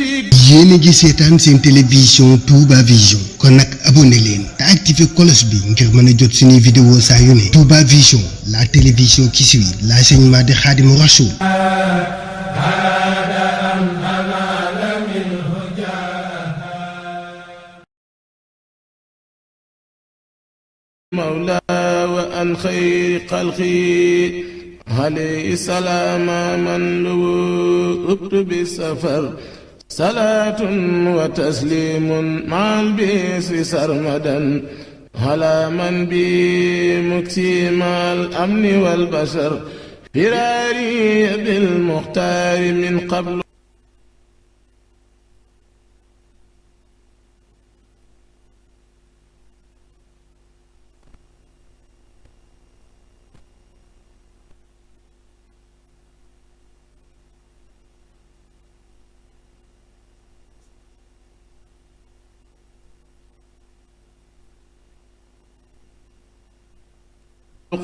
yéen a ngi seetaan seen télévision Touba Vision kon nag abonné leen te activé cloche bi ngir mën a jot suñuy vidéo saa yu ne. Touba Vision, la télévision qui suit l'enseignement de Khadimou Rassoul. مولى وأن خير خلقي عليه السلام من لوؤت بالسفر صلاة وتسليم مع البسر سرمدا على من بمكسيم الأمن والبشر فراري بالمختار من قبل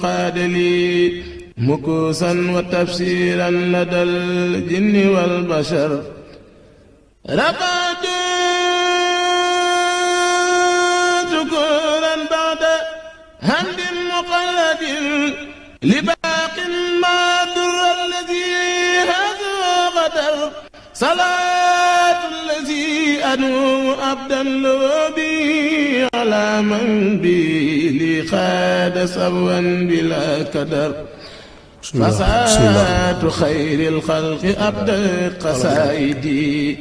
قاد لي مكوسا وتفسيرا لدى الجن والبشر رقد شكورا بعد هند مقلد لباق ما در الذي هذا غدر صلاة الذي أنو أبدا لوبي على من بي لي خاد سوا بلا كدر فساة خير الخلق أبدا قصائدي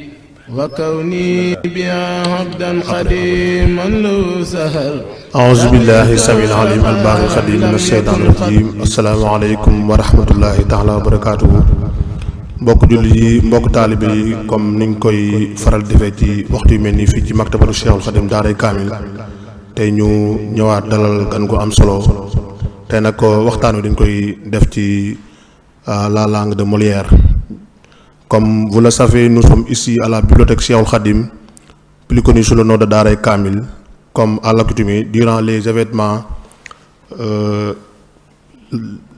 وكوني بها عبدا قديما له سهر أعوذ بالله السميع العليم الباقي القديم من الشيطان الرجيم السلام عليكم ورحمة الله تعالى وبركاته mbokk julli yi mbokk taalibe yi comme niñ koy faral defee ci waxtu yu mel nii fii ci maktabatu Cheikhul Khadim daaray kaamil tey ñu ñëwaat dalal gan gu am solo tey nag waxtaan wi dañ koy def ci la langue de Molière. Comme vous le savez, nous sommes ici à la bibliothèque Cheikhul Khadim, plus connue sous le nom de daaray kaamil. Comme à l'accoutumée, durant les événements,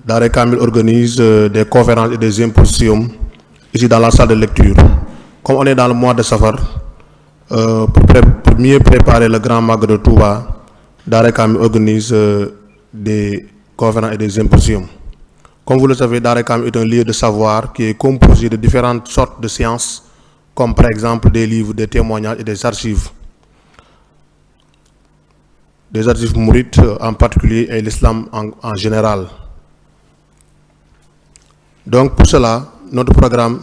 daaray kaamil organise des conférences et des symposiums ici dans la salle de lecture. Comme on est dans le mois de Safar, pour mieux préparer le grand magal de Touba, daaray kaamil organise des conférences et des symposiums. Comme vous le savez, daaray kaamil est un lieu de savoir qui est composé de différentes sortes de sciences, comme par exemple des livres, des témoignages et des archives. Des archives mourides en particulier et l'islam en général. Donc pour cela, notre programme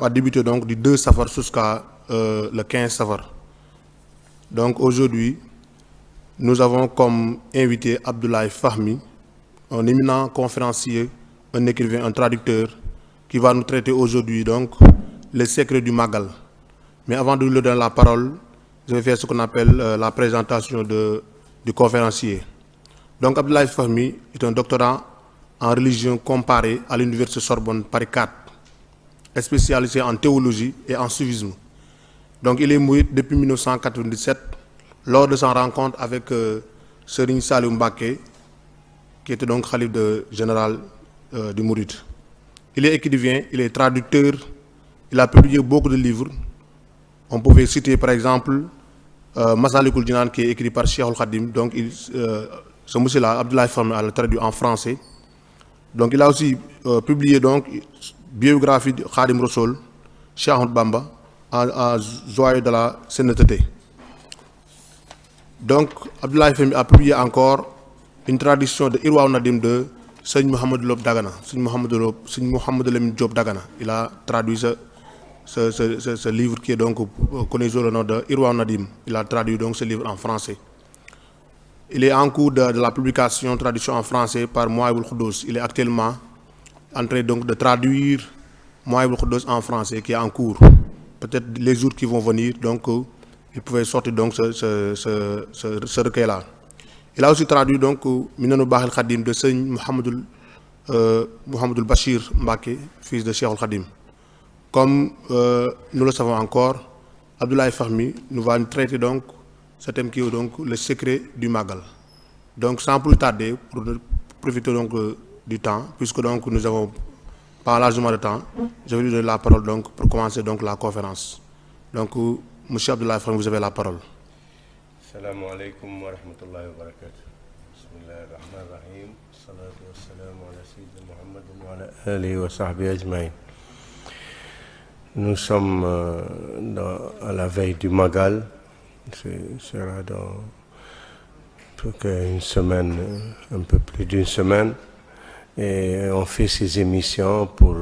a débuté donc du 2 Safar jusqu'à le 15 Safar. Donc aujourd'hui, nous avons comme invité Abdoulaye Fahmi, un éminent conférencier, un écrivain, un traducteur, qui va nous traiter aujourd'hui donc les secrets du Magal. Mais avant de lui donner la parole, je vais faire ce qu'on appelle la présentation du conférencier. Donc Abdoulaye Fahmi est un doctorant en religion comparée à l'université Sorbonne Paris 4, spécialisé en théologie et en suivisme. Donc il est mouride depuis 1997 lors de sa rencontre avec Serigne Saliou Mbacké, qui était donc khalife général du Mouride. Il est écrivain, il est traducteur, il a publié beaucoup de livres. On pouvait citer par exemple Massalikul Jinan qui est écrit par Cheikhul Khadim. Donc ce monsieur-là, Abdoulaye Fahmi, a traduit en français. Donc il a aussi publié donc biographie de Khadim Rassoul, Cheikh Ahmadou Bamba, en joyau de la sainteté. Donc Abdoulaye Fahmi a publié encore une traduction de Irwa Nadim de Seigne Mohamed Lop Dagana, Seigne Mohamed Lamine Diop Dagana. Il a traduit ce livre qui est donc connu sous le nom de Irwa Nadim. Il a traduit donc ce livre en français. Il est en cours de la publication, traduction en français par Mouaïboul Khoudous. Il est actuellement en train donc de traduire Mouaïboul Khoudous en français qui est en cours. Peut-être les jours qui vont venir, donc il pouvait sortir donc ce recueil-là. Il a aussi traduit donc Minanul Baaxil Khadim de Seigne Mouhamadoul Bachir Mbacké, fils de Cheikhul Khadim. Comme nous le savons encore, Abdoulaye Fahmi nous va traiter donc ce thème qui est donc le secret du Magal. Donc sans plus tarder, pour profiter donc du temps, puisque donc nous avons pas largement de temps, je vais lui donner la parole donc pour commencer donc la conférence. Donc, Monsieur Abdoulaye Fahmi, vous avez la parole. Assalamu alaikum wa rahmatullahi wa barakatuh. Bismillahir Rahmanir Rahim. Salatu wassalamu ala Sayyidina Muhammadin wa ala alihi wa sahbihi ajma'in. Nous sommes à la veille du Magal. Ce sera dans une semaine, un peu plus d'une semaine. Et on fait ces émissions pour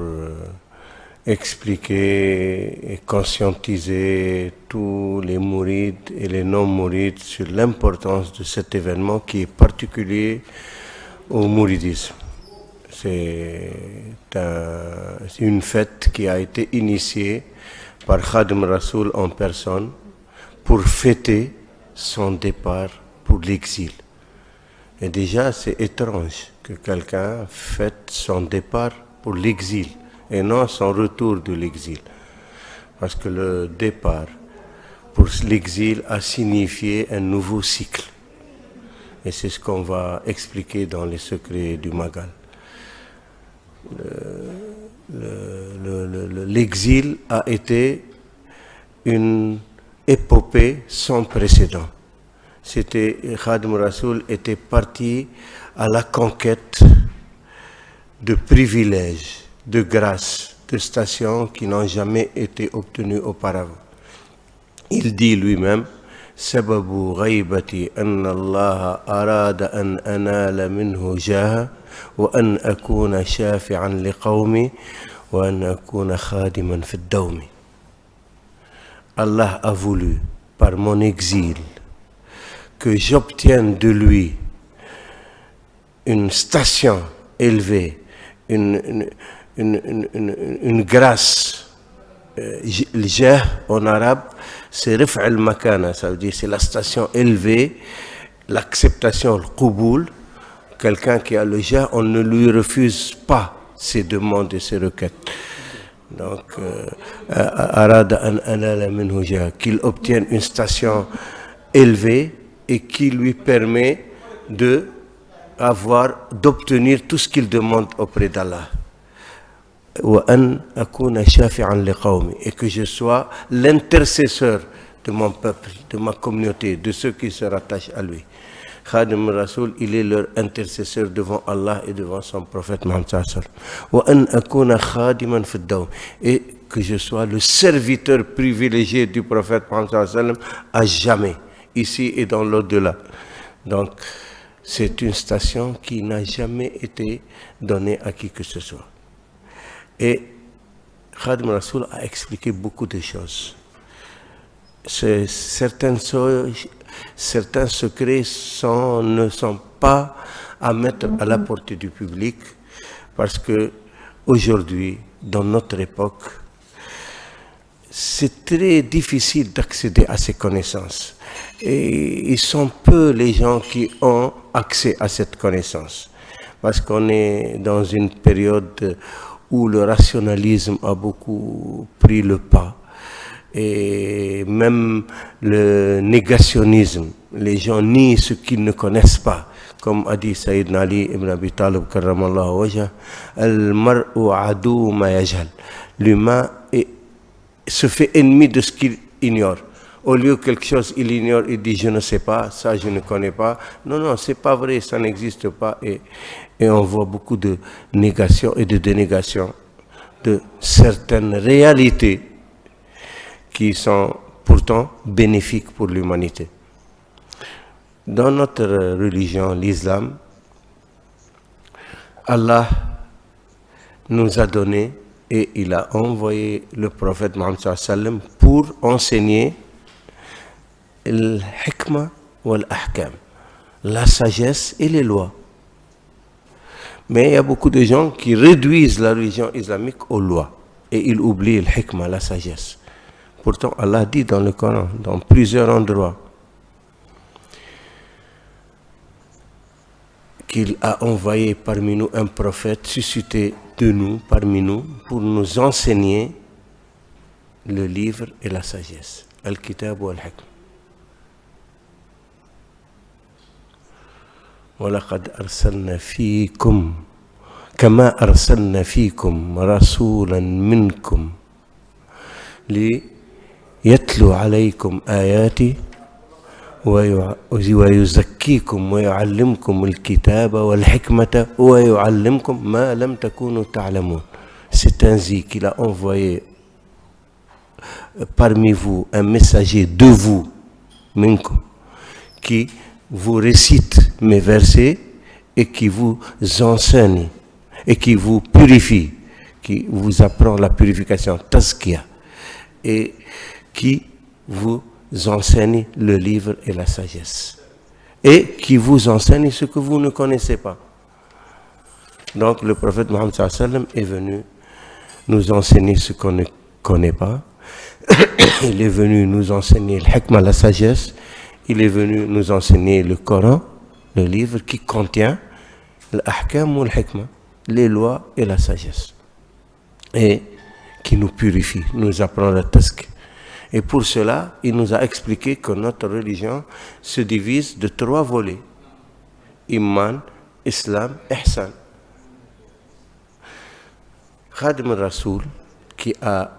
expliquer et conscientiser tous les mourides et les non-mourides sur l'importance de cet événement qui est particulier au mouridisme. C'est une fête qui a été initiée par Khadim Rasoul en personne pour fêter son départ pour l'exil. Et déjà, c'est étrange que quelqu'un fête son départ pour l'exil et non son retour de l'exil. Parce que le départ pour l'exil a signifié un nouveau cycle. Et c'est ce qu'on va expliquer dans les secrets du Magal. L'exil a été une épopée sans précédent. Khadim Rasoul était parti à la conquête de privilèges, de grâces, de stations qui n'ont jamais été obtenues auparavant. Il dit lui-même: Sababu ghaibati anna Allah arada an anala minhu jaha wa an akuna shafi'an li qawmi wa an akuna khadiman fi ad-dawmi. Allah a voulu, par mon exil, que j'obtienne de lui une station élevée, une grâce. Le jah en arabe, c'est rif' al-makana, ça veut dire c'est la station élevée, l'acceptation, le qouboul. Quelqu'un qui a le jah, on ne lui refuse pas ses demandes et ses requêtes. Donc, arada an anala minhu jah, qu'il obtienne une station élevée et qui lui permet d'obtenir tout ce qu'il demande auprès d'Allah. Et que je sois l'intercesseur de mon peuple, de ma communauté, de ceux qui se rattachent à lui. Khadim Rasoul, il est leur intercesseur devant Allah et devant son prophète Mohammed. Et que je sois le serviteur privilégié du prophète Mohammed à jamais, ici et dans l'au-delà. Donc, c'est une station qui n'a jamais été donnée à qui que ce soit. Et Khadim Rasoul a expliqué beaucoup de choses. Certains secrets ne sont pas à mettre à la portée du public parce que aujourd'hui, dans notre époque, c'est très difficile d'accéder à ces connaissances. Et ils sont peu les gens qui ont accès à cette connaissance. Parce qu'on est dans une période où le rationalisme a beaucoup pris le pas. Et même le négationnisme, les gens nient ce qu'ils ne connaissent pas. Comme a dit Sayyidina Ali ibn Abi Talib karramallahu wajhah, al-mar'u adu ma yajhal. L'humain se fait ennemi de ce qu'il ignore. Au lieu que quelque chose il ignore, il dit je ne sais pas, ça je ne connais pas. Non, c'est pas vrai, ça n'existe pas. Et on voit beaucoup de négation et de dénégation de certaines réalités qui sont pourtant bénéfiques pour l'humanité. Dans notre religion, l'islam, Allah nous a donné et il a envoyé le prophète Mohammed sallam pour enseigner al-hikmah wal-ahkam, la sagesse et les lois. Mais il y a beaucoup de gens qui réduisent la religion islamique aux lois et ils oublient al-hikmah, la sagesse. Pourtant, Allah dit dans le Coran, dans plusieurs endroits, qu'il a envoyé parmi nous un prophète suscité de nous, parmi nous, pour nous enseigner le livre et la sagesse. Al-Kitab wa al-Hikmah. وَلَقَدْ أَرْسَلْنَا فِيكُمْ كما أرسلنا فيكم رسولا منكم ليتلو عليكم آياتي ويزكيكم ويعلمكم الكتاب والحكمة ويعلمكم ما لم تكونوا تعلمون. C'est ainsi qu'il a envoyé parmi vous un messager de vous, minkum, qui vous récite mes versets et qui vous enseigne et qui vous purifie, qui vous apprend la purification, tazkiya, et qui vous enseigne le livre et la sagesse, et qui vous enseigne ce que vous ne connaissez pas. Donc le prophète Mohammed sallallahu alayhi wa sallam est venu nous enseigner ce qu'on ne connaît pas. Il est venu nous enseigner le hikmah, la sagesse. Il est venu nous enseigner le Coran, le livre qui contient l'ahkam ou le hikmah, les lois et la sagesse, et qui nous purifie, nous apprend la tazkiya. Et pour cela, il nous a expliqué que notre religion se divise de 3 volets: Iman, Islam, Ihsan. Khadim al-Rasoul, qui a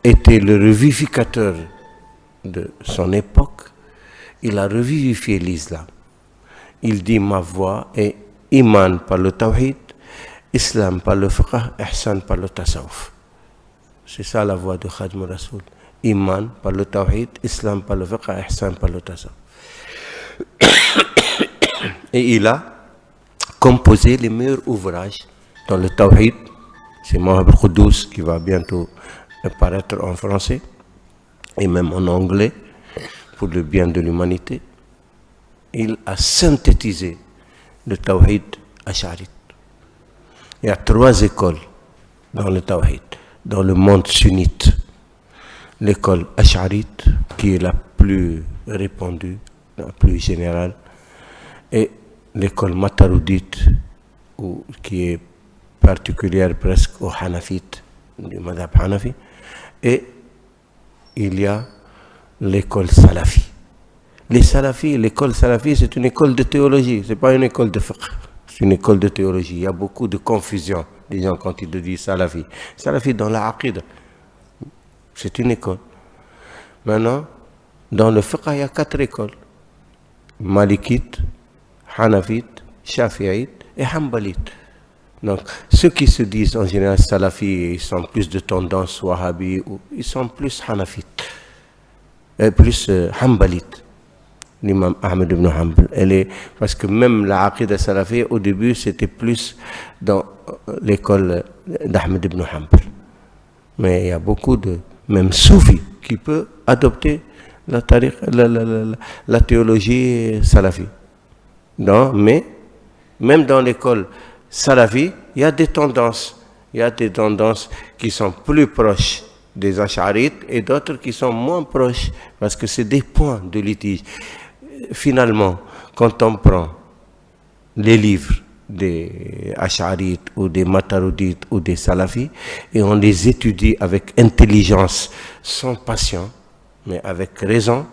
été le revivificateur de son époque, il a revivifié l'islam. Il dit: ma voie est Iman par le Tawhid, Islam par le Fiqh, Ihsan par le Tasawuf. C'est ça la voie de Khadim al-Rasoul. Iman par le Tawhid, Islam par le Fiqh, Ihsan par le Tasawuf. Et il a composé les meilleurs ouvrages dans le Tawhid. C'est Mawahib al-Quddus qui va bientôt apparaître en français et même en anglais pour le bien de l'humanité. Il a synthétisé le Tawhid Ash'arite. Il y a 3 écoles dans le Tawhid, dans le monde sunnite. L'école Ash'arite, qui est la plus répandue, la plus générale, et l'école Mataroudite, qui est particulière presque aux Hanafites, du madhab Hanafi, et il y a l'école Salafi. Les Salafis, l'école Salafi, c'est une école de théologie, c'est pas une école de fiqh, c'est une école de théologie. Il y a beaucoup de confusion, les gens, quand ils disent Salafi. Salafi dans la Aqidah, c'est une école. Maintenant, dans le fiqh, il y a 4 écoles: Malikite, Hanafite, Shafi'ite et Hanbalite. Donc, ceux qui se disent en général Salafi, ils sont plus de tendance Wahhabi, ou ils sont plus Hanafites, plus Hanbalites. L'imam Ahmed ibn Hanbal, parce que même la Aqidah Salafi, au début, c'était plus dans l'école d'Ahmed ibn Hanbal. Mais il y a beaucoup de, même soufis, qui peuvent adopter la théologie Salafi. Mais même dans l'école Salafi, il y a des tendances. Il y a des tendances qui sont plus proches des Ash'arites et d'autres qui sont moins proches, parce que c'est des points de litige. Finalement, quand on prend les livres des Ash'arites ou des Mataroudites ou des Salafis et on les étudie avec intelligence, sans passion, mais avec raison,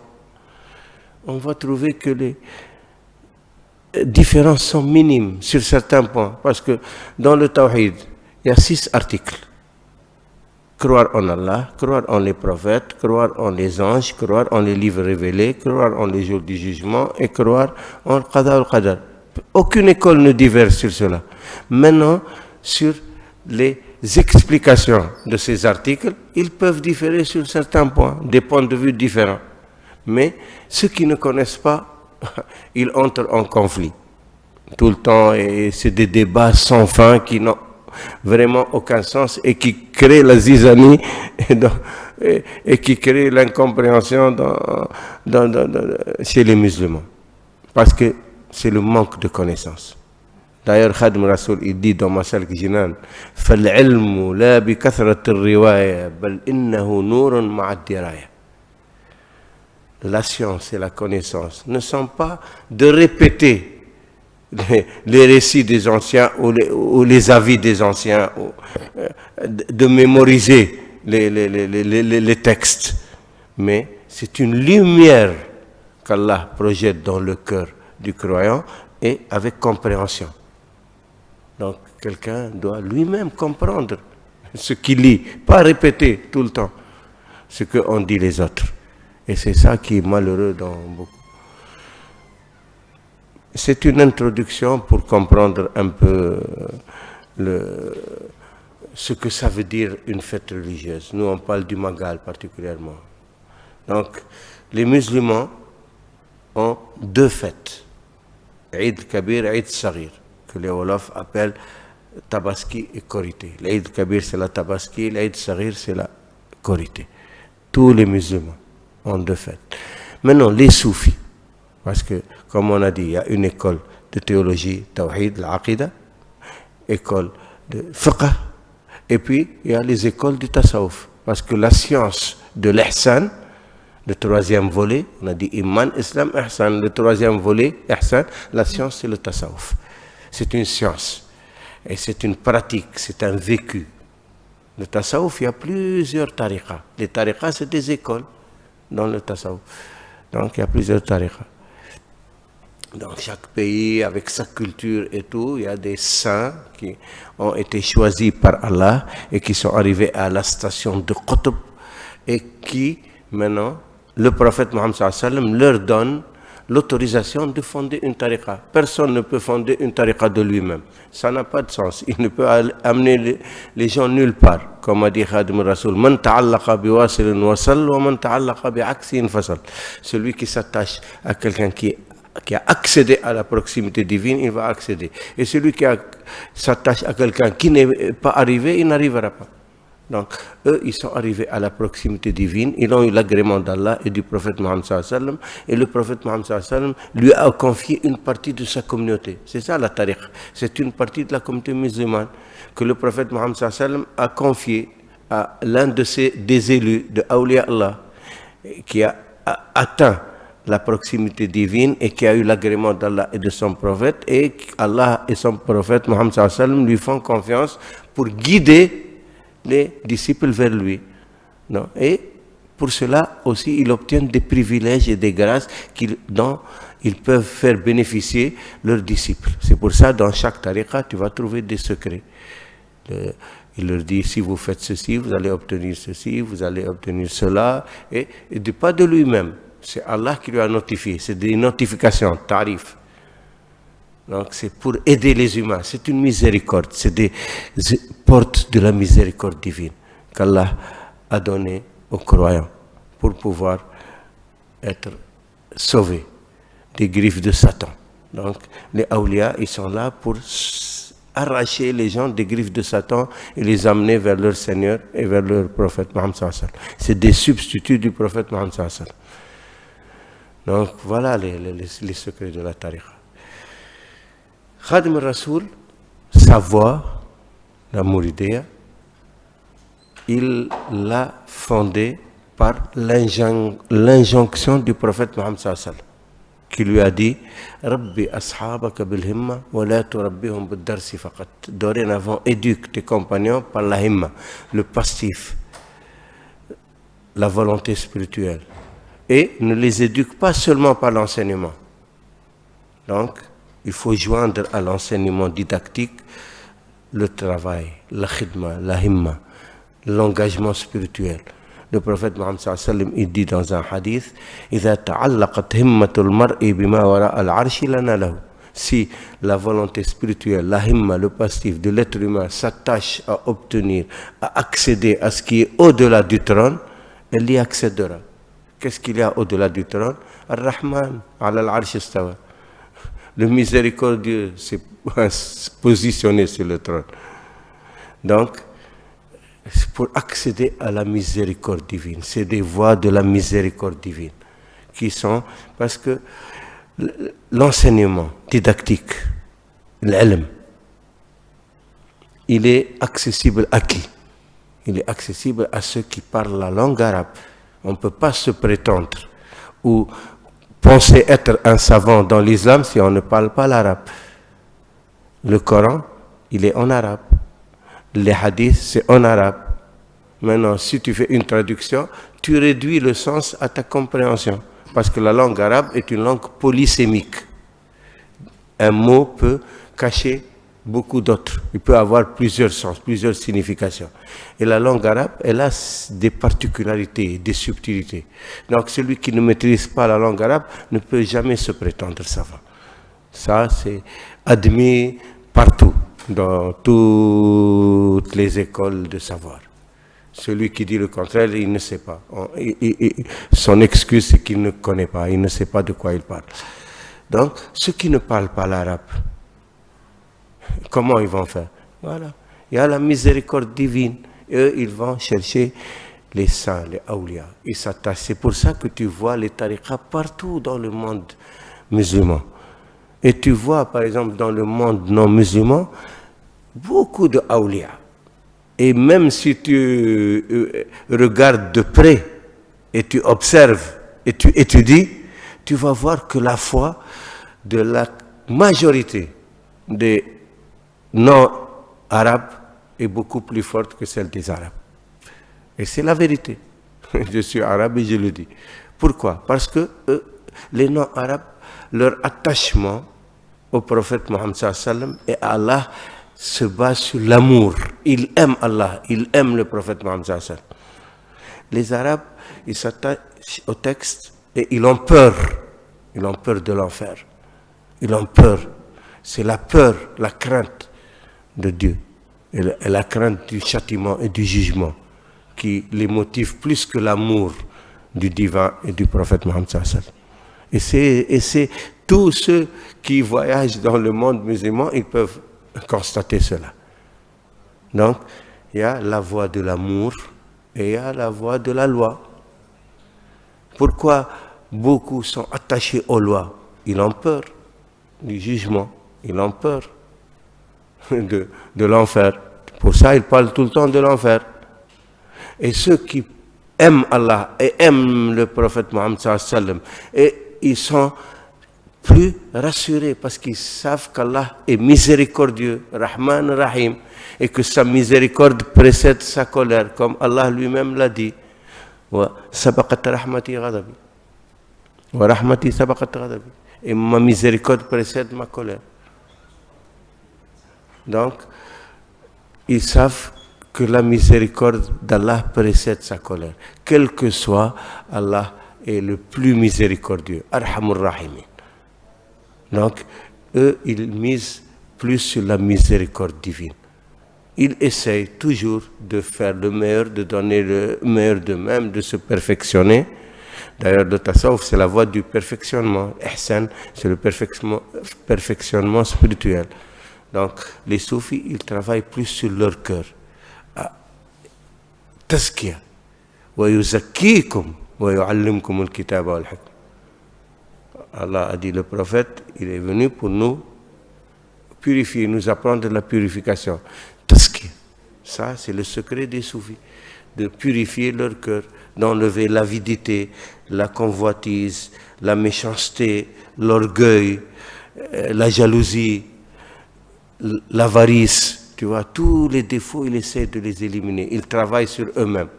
on va trouver que les différences sont minimes sur certains points, parce que dans le Tawhid, il y a 6 articles. Croire en Allah, croire en les prophètes, croire en les anges, croire en les livres révélés, croire en les jours du jugement et croire en Qada al-Qadar. Aucune école ne diverge sur cela. Maintenant, sur les explications de ces articles, ils peuvent différer sur certains points, des points de vue différents. Mais ceux qui ne connaissent pas, ils entrent en conflit tout le temps, et c'est des débats sans fin qui n'ont vraiment aucun sens et qui créent la zizanie et qui créent l'incompréhension chez les musulmans, parce que c'est le manque de connaissances. D'ailleurs, Khadim al-Rasoul, il dit dans Masalik Jinan: فَالْعِلْمُ لَا بِكَثْرَةِ الرِّوَايَةِ بَلْ إِنَّهُ نُورٌ مَعَ الدِّرَايَةِ. La science et la connaissance ne sont pas de répéter les récits des anciens ou les avis des anciens, ou de mémoriser les textes, mais c'est une lumière qu'Allah projette dans le cœur du croyant, et avec compréhension. Donc quelqu'un doit lui-même comprendre ce qu'il lit, pas répéter tout le temps ce qu'ont dit les autres. Et c'est ça qui est malheureux dans beaucoup. C'est une introduction pour comprendre un peu ce que ça veut dire une fête religieuse. Nous, on parle du Magal particulièrement. Donc, les musulmans ont deux fêtes, Eid Kabir et Eid Saghir, que les Wolofs appellent Tabaski et Korité. L'Eid Kabir, c'est la Tabaski, l'Eid Saghir, c'est la Korité. Tous les musulmans ont deux fêtes. Maintenant, les soufis, parce que, comme on a dit, il y a une école de théologie, Tawhid, l'Aqida, école de Fiqh, et puis il y a les écoles du Tasawuf, parce que la science de l'Ihsan, le troisième volet, on a dit Iman, Islam, Ihsan, le troisième volet, Ihsan, la science c'est le Tasawuf. C'est une science, et c'est une pratique, c'est un vécu. Le Tasawuf, il y a plusieurs tariqas. Les tariqas, c'est des écoles dans le Tasawuf. Donc il y a plusieurs tariqas. Dans chaque pays, avec sa culture et tout, il y a des saints qui ont été choisis par Allah et qui sont arrivés à la station de Qutb et qui, maintenant, le prophète Mohammed sallallahu alayhi wa sallam leur donne l'autorisation de fonder une tariqa. Personne ne peut fonder une tariqa de lui-même. Ça n'a pas de sens. Il ne peut amener les gens nulle part. Comme a dit Khadim Rasoul, Man ta'allaqa biwasilin wasal wa man ta'allaqa bi'aksin fasal. Celui qui s'attache à quelqu'un qui a accédé à la proximité divine, il va accéder. Et celui qui s'attache à quelqu'un qui n'est pas arrivé, il n'arrivera pas. Donc, eux, ils sont arrivés à la proximité divine, ils ont eu l'agrément d'Allah et du prophète Mohammed sallallahu alayhi wa sallam, et le prophète Mohammed sallallahu alayhi wa sallam lui a confié une partie de sa communauté. C'est ça la tariq. C'est une partie de la communauté musulmane que le prophète Mohammed sallallahu alayhi wa sallam a confié à l'un des élus de Awliya Allah, qui a atteint la proximité divine et qui a eu l'agrément d'Allah et de son prophète, et Allah et son prophète Mohammed sallallahu alayhi wa sallam lui font confiance pour guider les disciples vers lui. Non? Et pour cela aussi, ils obtiennent des privilèges et des grâces dont ils peuvent faire bénéficier leurs disciples. C'est pour ça, dans chaque tariqa, tu vas trouver des secrets. Il leur dit, si vous faites ceci, vous allez obtenir ceci, vous allez obtenir cela, et pas de lui-même. C'est Allah qui lui a notifié, c'est des notifications, tarifs. Donc c'est pour aider les humains, c'est une miséricorde, c'est des portes de la miséricorde divine qu'Allah a donné aux croyants pour pouvoir être sauvés des griffes de Satan. Donc les awliya, ils sont là pour arracher les gens des griffes de Satan et les amener vers leur Seigneur et vers leur prophète Mohammed sallallahu alayhi wa sallam. C'est des substituts du prophète Mohammed sallallahu alayhi wa sallam. Donc voilà les secrets de la tariqa. Khadim Rasoul, sa voix, la Mouridiyya, il l'a fondée par l'injonction du prophète Mohammed sallallahu alayhi wa sallam, qui lui a dit Rabbi ashabaka bil himma wa la turabbihum bid darsi faqat. Dorénavant, éduque tes compagnons par la himma, le passif, la volonté spirituelle. Et ne les éduque pas seulement par l'enseignement. Donc, il faut joindre à l'enseignement didactique le travail, la khidma, la himma, l'engagement spirituel. Le prophète Mohammed sallallahu alayhi wa sallam, il dit dans un hadith, إِذَا تَعَلَّقَتْ هِمَّةُ الْمَرْءِ بِمَا وَرَاءَ الْعَرْشِ لَنَا لَهُ. Si la volonté spirituelle, la himma, le passif de l'être humain s'attache à obtenir, à accéder à ce qui est au-delà du trône, elle y accédera. Qu'est-ce qu'il y a au-delà du trône? Ar-Rahman, ala al-Arsh istawa. Le miséricordieux s'est positionné sur le trône. Donc, pour accéder à la miséricorde divine, c'est des voies de la miséricorde divine qui sont, parce que l'enseignement didactique, l'ilm, il est accessible à qui? Il est accessible à ceux qui parlent la langue arabe. On ne peut pas se prétendre ou penser être un savant dans l'islam si on ne parle pas l'arabe. Le Coran, il est en arabe. Les hadiths, c'est en arabe. Maintenant, si tu fais une traduction, tu réduis le sens à ta compréhension. Parce que la langue arabe est une langue polysémique. Un mot peut cacher beaucoup d'autres. Il peut avoir plusieurs sens, plusieurs significations. Et la langue arabe, elle a des particularités, des subtilités. Donc celui qui ne maîtrise pas la langue arabe ne peut jamais se prétendre savant. Ça, c'est admis partout, dans toutes les écoles de savoir. Celui qui dit le contraire, il ne sait pas. Son excuse, c'est qu'il ne connaît pas, il ne sait pas de quoi il parle. Donc, ceux qui ne parlent pas l'arabe, comment ils vont faire? Voilà. Il y a la miséricorde divine. Eux, ils vont chercher les saints, les awliya. Ils s'attachent. C'est pour ça que tu vois les tariqas partout dans le monde musulman. Et tu vois, par exemple, dans le monde non musulman, beaucoup de awliya. Et même si tu regardes de près et tu observes et tu étudies, tu vas voir que la foi de la majorité des non-arabes est beaucoup plus forte que celle des arabes. Et c'est la vérité. Je suis arabe et je le dis. Pourquoi? Parce que les non-arabes, leur attachement au prophète Mohammed sallam et à Allah se base sur l'amour. Ils aiment Allah, ils aiment le prophète Mohammed sallam. Les Arabes, ils s'attachent au texte et ils ont peur. Ils ont peur de l'enfer. Ils ont peur. C'est la peur, la crainte de Dieu et la crainte du châtiment et du jugement qui les motive plus que l'amour du divin et du prophète Mohammed sallam. Et c'est tous ceux qui voyagent dans le monde musulman, ils peuvent constater cela. Donc, il y a la voie de l'amour et il y a la voie de la loi. Pourquoi beaucoup sont attachés aux lois? Ils ont peur du jugement, ils ont peur de l'enfer. Pour ça, ils parlent tout le temps de l'enfer. Et ceux qui aiment Allah et aiment le prophète Mohammed sallam, et ils sont plus rassurés parce qu'ils savent qu'Allah est miséricordieux, Rahman Rahim, et que sa miséricorde précède sa colère, comme Allah lui-même l'a dit. Wa sabaqat rahmati ghadabi. Wa rahmati sabaqat ghadabi. Et ma miséricorde précède ma colère. Donc, ils savent que la miséricorde d'Allah précède sa colère. Quel que soit, Allah est le plus miséricordieux, Arhamur Rahimin. Donc, eux, ils misent plus sur la miséricorde divine. Ils essayent toujours de faire le meilleur, de donner le meilleur d'eux-mêmes, de se perfectionner. D'ailleurs, le tasawwuf, c'est la voie du perfectionnement. Ihsan, c'est le perfectionnement spirituel. Donc, les soufis, ils travaillent plus sur leur cœur. Tazkiya. Wa yuzakkikum wa yu'allimkum al-kitaba wal-hikma. Allah a dit, le prophète, il est venu pour nous purifier, nous apprendre de la purification. Tazkiya. Ça, c'est le secret des soufis, de purifier leur cœur, d'enlever l'avidité, la convoitise, la méchanceté, l'orgueil, la jalousie, l'avarice. Tu vois, tous les défauts, ils essaient de les éliminer. Ils travaillent sur eux-mêmes.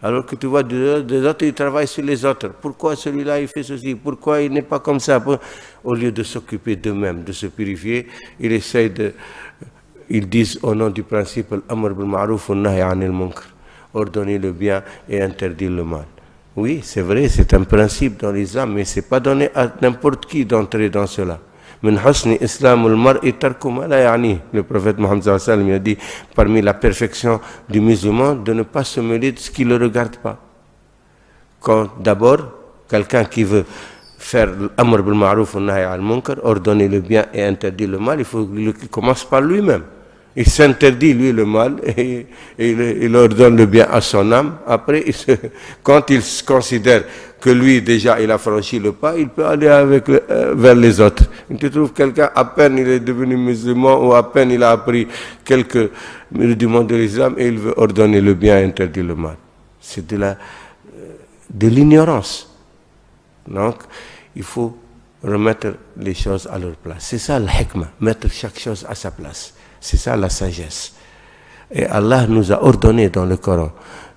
Alors que tu vois, des autres, ils travaillent sur les autres. Pourquoi celui-là, il fait ceci? Pourquoi il n'est pas comme ça? Au lieu de s'occuper d'eux-mêmes, de se purifier, ils essayent de... Ils disent au nom du principe Al-Amr bil-Ma'ruf wa-Nahy anil Munkar, ordonner le bien et interdire le mal. Oui, c'est vrai, c'est un principe dans l'islam, mais ce n'est pas donné à n'importe qui d'entrer dans cela. Min husni islamul mar'i tarku ma la ya'ni. Le prophète Mohammed sallallahu alayhi wa sallam a dit, parmi la perfection du musulman, de ne pas se mêler de ce qui ne le regarde pas. Quand d'abord, quelqu'un qui veut faire l'amr bil ma'ruf wa nahy al munkar, ordonner le bien et interdire le mal, il faut qu'il commence par lui-même. Il s'interdit, lui, le mal, et il ordonne le bien à son âme. Après, quand il considère que lui, déjà, il a franchi le pas, il peut aller vers les autres. Tu trouves quelqu'un, à peine il est devenu musulman, ou à peine il a appris quelques minutes du monde de l'islam, et il veut ordonner le bien et interdire le mal. C'est de l'ignorance. Donc, il faut remettre les choses à leur place. C'est ça le hikmah, mettre chaque chose à sa place. C'est ça la sagesse. Et Allah nous a ordonné dans le Coran,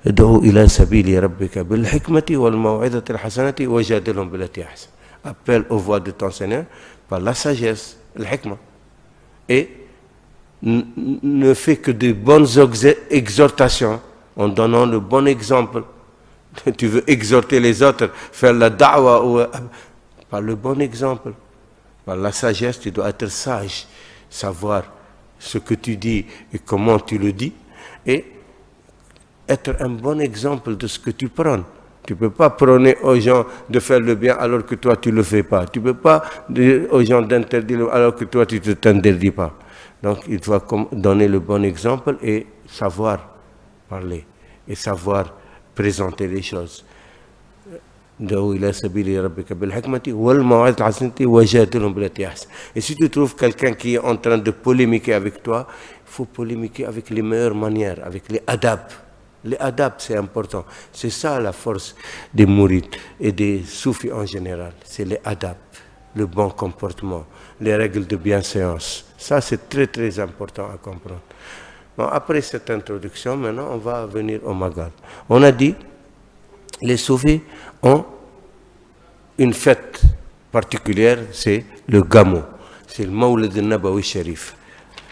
ila sabili rabbika bil hikmati wal maw'idati al hasanati wajadilhum billati ahsan. Appelle aux voies de ton Seigneur par la sagesse, le hikmah, et ne fait que de bonnes exhortations en donnant le bon exemple. Tu veux exhorter les autres, faire la da'wa ou par le bon exemple, par la sagesse. Tu dois être sage, savoir ce que tu dis et comment tu le dis, et être un bon exemple de ce que tu prônes. Tu ne peux pas prôner aux gens de faire le bien alors que toi tu ne le fais pas. Tu ne peux pas dire aux gens d'interdire alors que toi tu ne t'interdis pas. Donc il faut donner le bon exemple et savoir parler et savoir présenter les choses. Et si tu trouves quelqu'un qui est en train de polémiquer avec toi, il faut polémiquer avec les meilleures manières, avec les adab. Les adab, c'est important. C'est ça la force des mourides et des soufis en général. C'est les adab, le bon comportement, les règles de bienséance. Ça, c'est très très important à comprendre. Bon, après cette introduction, maintenant, on va venir au Magal. On a dit, les soufis ont une fête particulière, c'est le Gamo. C'est le Mawlid al-Nabawi Sharif.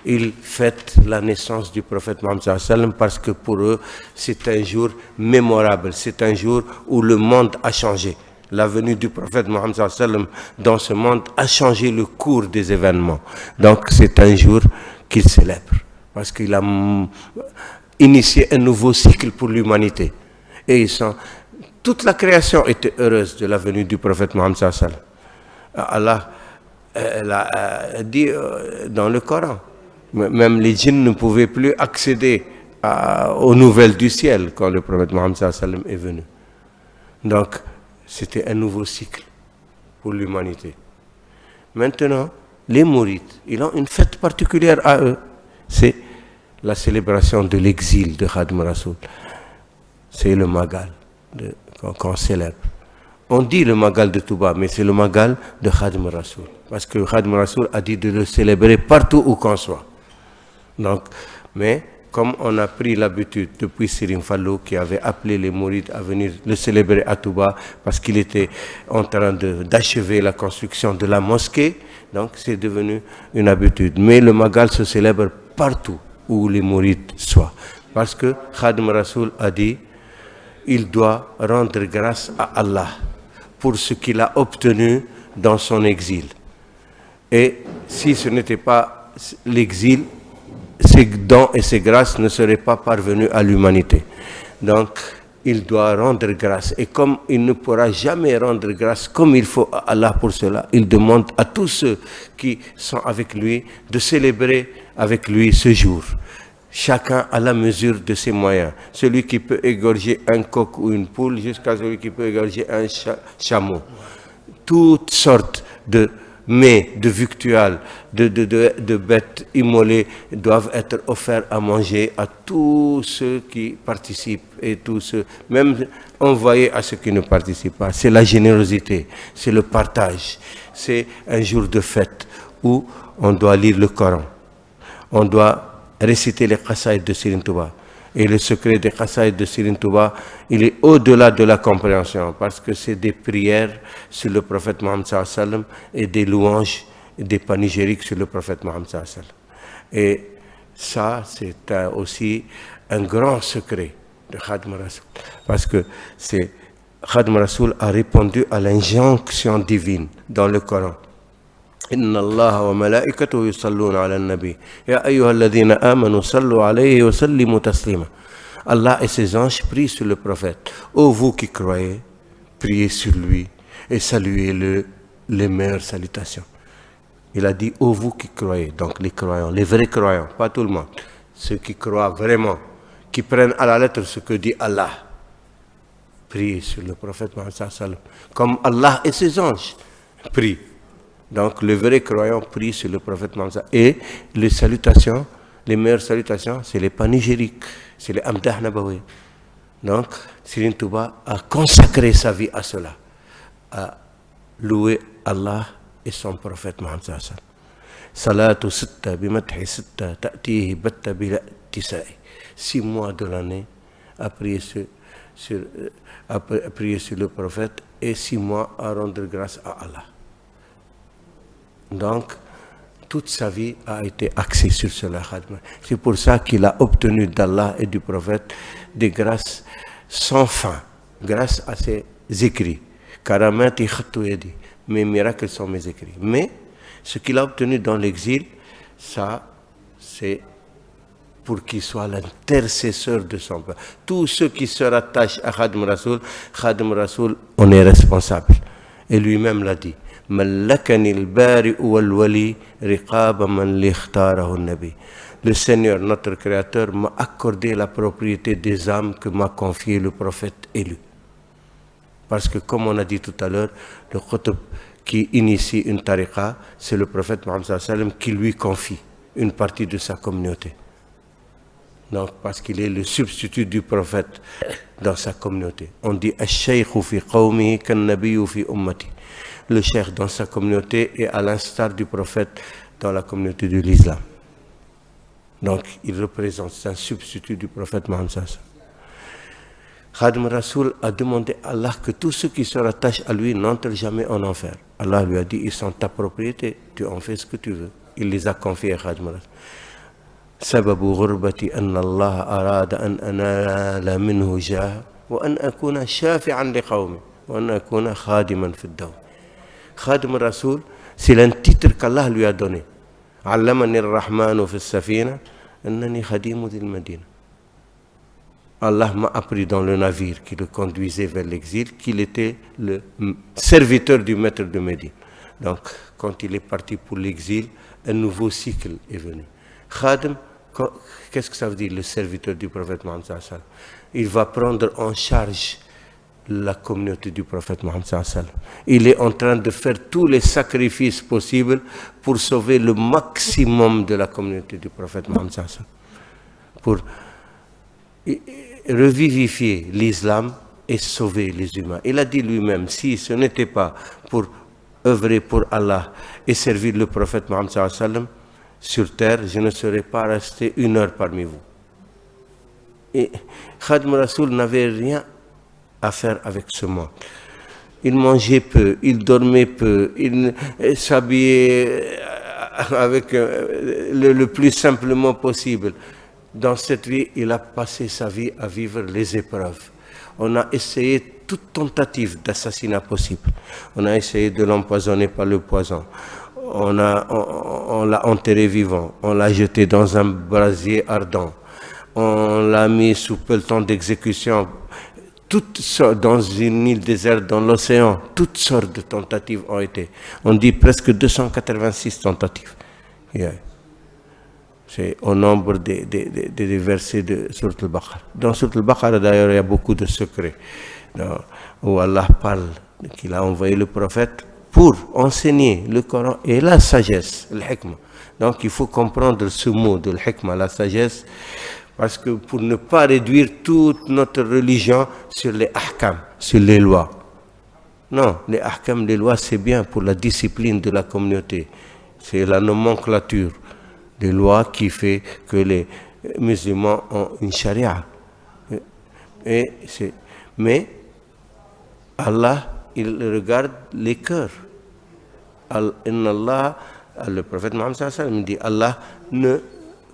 Ils fêtent la naissance du prophète Mohammed sallallahu alayhi wa sallam parce que pour eux, c'est un jour mémorable. C'est un jour où le monde a changé. La venue du prophète Mohammed sallallahu alayhi wa sallam dans ce monde a changé le cours des événements. Donc c'est un jour qu'ils célèbrent parce qu'il a initié un nouveau cycle pour l'humanité. Et toute la création était heureuse de la venue du prophète Mohammed sallallahu alayhi wa sallam. Allah a dit dans le Coran, même les djinns ne pouvaient plus accéder aux nouvelles du ciel quand le prophète Mohammed sallallahu alayhi wa sallam est venu. Donc, c'était un nouveau cycle pour l'humanité. Maintenant, les mourides, ils ont une fête particulière à eux. C'est la célébration de l'exil de Khadim Rasoul. C'est le Magal qu'on célèbre. On dit le Magal de Touba, mais c'est le Magal de Khadim Rasoul. Parce que Khadim Rasoul a dit de le célébrer partout où qu'on soit. Donc, mais comme on a pris l'habitude depuis Serigne Fallou qui avait appelé les mourides à venir le célébrer à Touba parce qu'il était en train d'achever la construction de la mosquée, donc c'est devenu une habitude. Mais le Magal se célèbre partout où les mourides soient. Parce que Khadim Rasoul a dit, il doit rendre grâce à Allah pour ce qu'il a obtenu dans son exil. Et si ce n'était pas l'exil, ses dons et ses grâces ne seraient pas parvenus à l'humanité. Donc, il doit rendre grâce. Et comme il ne pourra jamais rendre grâce comme il faut à Allah pour cela, il demande à tous ceux qui sont avec lui de célébrer avec lui ce jour. Chacun à la mesure de ses moyens. Celui qui peut égorger un coq ou une poule jusqu'à celui qui peut égorger un chameau. Toutes sortes de mets, de victuals, de bêtes immolées doivent être offerts à manger à tous ceux qui participent et tous ceux, même envoyés à ceux qui ne participent pas. C'est la générosité, c'est le partage. C'est un jour de fête où on doit lire le Coran. On doit réciter les qasaïd de Serigne Touba. Et le secret des qasaïd de Serigne Touba, il est au-delà de la compréhension parce que c'est des prières sur le prophète Mohammed sallallahu alayhi wa sallam et des louanges et des panégyriques sur le prophète Mohammed sallallahu alayhi wa sallam. Et ça, c'est aussi un grand secret de Khadim Rasoul parce que Khadim Rasoul a répondu à l'injonction divine dans le Coran. إن الله وملائكته يصلون على النبي يا أيها الذين آمنوا صلوا عليه وسلموا تسليما. Allah et ses anges prient sur le prophète. Ô vous qui croyez, priez sur lui et saluez-le les meilleures salutations. Il a dit ô vous qui croyez, donc les croyants, les vrais croyants, pas tout le monde, ceux qui croient vraiment, qui prennent à la lettre ce que dit Allah. Priez sur le prophète Mohammed sallallahu alayhi wa sallam, comme Allah et ses anges prient. Donc, le vrai croyant prie sur le prophète Mohammed. Et les salutations, les meilleures salutations, c'est les panégyriques, c'est les Amdah Nabawi. Donc, Serigne Touba a consacré sa vie à cela, à louer Allah et son prophète Mohammed. Salatu sitta bimadhi sitta ta'tihi batta bila tisai. 6 mois de l'année à prier sur le prophète et 6 mois à rendre grâce à Allah. Donc, toute sa vie a été axée sur cela. C'est pour ça qu'il a obtenu d'Allah et du prophète des grâces sans fin, grâce à ses écrits. Karamati khattu yadi, mes miracles sont mes écrits. Mais ce qu'il a obtenu dans l'exil, ça, c'est pour qu'il soit l'intercesseur de son peuple. Tous ceux qui se rattachent à Khadim Rasoul, on est responsable. Et lui-même l'a dit. Le Seigneur, notre Créateur, m'a accordé la propriété des âmes que m'a confié le prophète élu. Parce que, comme on a dit tout à l'heure, le Qutb qui initie une tariqa, c'est le prophète Mohammed sallallahu alayhi wa sallam qui lui confie une partie de sa communauté. Donc, parce qu'il est le substitut du prophète dans sa communauté. On dit Ash-shaykhu fi qawmihi kan-nabiyyu fi ummati. Le cheikh dans sa communauté est à l'instar du prophète dans la communauté de l'islam. Donc, il représente, c'est un substitut du prophète Mohammed sallallahu alayhi wa sallam. Khadim Rasoul a demandé à Allah que tous ceux qui se rattachent à lui n'entrent jamais en enfer. Allah lui a dit, ils sont ta propriété, tu en fais ce que tu veux. Il les a confiés à Khadim Rasoul. سبب غربتي أن الله أراد أن أنال منه جاه وأن أكون شافعا لقومي وأن أكون خادما في الدوم. Khadim Rasoul, c'est un titre qu'Allah lui a donné. علمني الرحمن في السفينة أنني خديم ذي المدينة. Allah m'a appris dans le navire qui le conduisait vers l'exil qu'il était le serviteur du maître de Médine. Donc, quand il est parti pour l'exil, un nouveau cycle est venu. Khadim, qu'est-ce que ça veut dire, le serviteur du prophète Mohammed sallallahu alayhi wa sallam? Il va prendre en charge la communauté du prophète Mohammed sallallahu alayhi wa sallam. Il est en train de faire tous les sacrifices possibles pour sauver le maximum de la communauté du prophète Mohammed sallallahu alayhi wa sallam. Pour revivifier l'islam et sauver les humains. Il a dit lui-même, si ce n'était pas pour œuvrer pour Allah et servir le prophète Mohammed sallallahu alayhi wa sallam, sur terre, je ne serais pas resté une heure parmi vous. Et Khadim Rasoul n'avait rien à faire avec ce monde. Il mangeait peu, il dormait peu, il s'habillait avec le plus simplement possible. Dans cette vie, il a passé sa vie à vivre les épreuves. On a essayé toute tentative d'assassinat possible. On a essayé de l'empoisonner par le poison. On l'a enterré vivant, on l'a jeté dans un brasier ardent, on l'a mis sous peloton d'exécution, dans une île déserte, dans l'océan, toutes sortes de tentatives ont été. On dit presque 286 tentatives. Yeah. C'est au nombre des versets de Surat al-Baqarah. Dans Surat al-Baqarah, d'ailleurs, il y a beaucoup de secrets, où Allah parle qu'il a envoyé le prophète pour enseigner le Coran et la sagesse, le hikmah. Donc il faut comprendre ce mot de l'hikmah, la sagesse, parce que pour ne pas réduire toute notre religion sur les ahkam, sur les lois. Non, les ahkam, les lois, c'est bien pour la discipline de la communauté. C'est la nomenclature des lois qui fait que les musulmans ont une charia. Mais Allah, il regarde les cœurs. Allah, le prophète Mohammed sallallahu alayhi wa sallam dit, Allah ne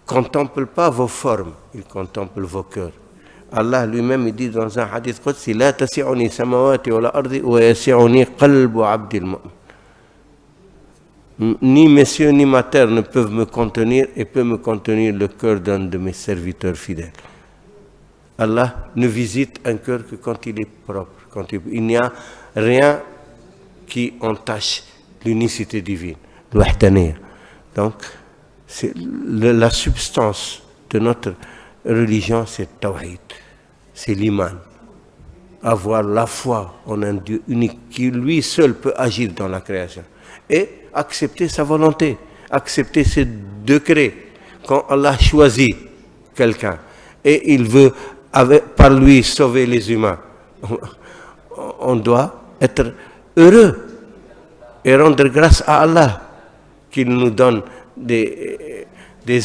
contemple pas vos formes, il contemple vos cœurs. Allah lui-même dit dans un hadith qudsi, la tasi'uni samawati wa la ardi wa yasi'uni qalbu abdil mu'min. Ni mes cieux ni ma terre ne peuvent me contenir et peut me contenir le cœur d'un de mes serviteurs fidèles. Allah ne visite un cœur que quand il est propre. Il n'y a rien qui entache l'unicité divine, l'wahdaniyya. Donc, la substance de notre religion, c'est tawhid, c'est l'iman. Avoir la foi en un Dieu unique qui lui seul peut agir dans la création et accepter sa volonté, accepter ses décrets. Quand Allah choisit quelqu'un et il veut par lui sauver les humains, on doit être heureux et rendre grâce à Allah qu'il nous donne des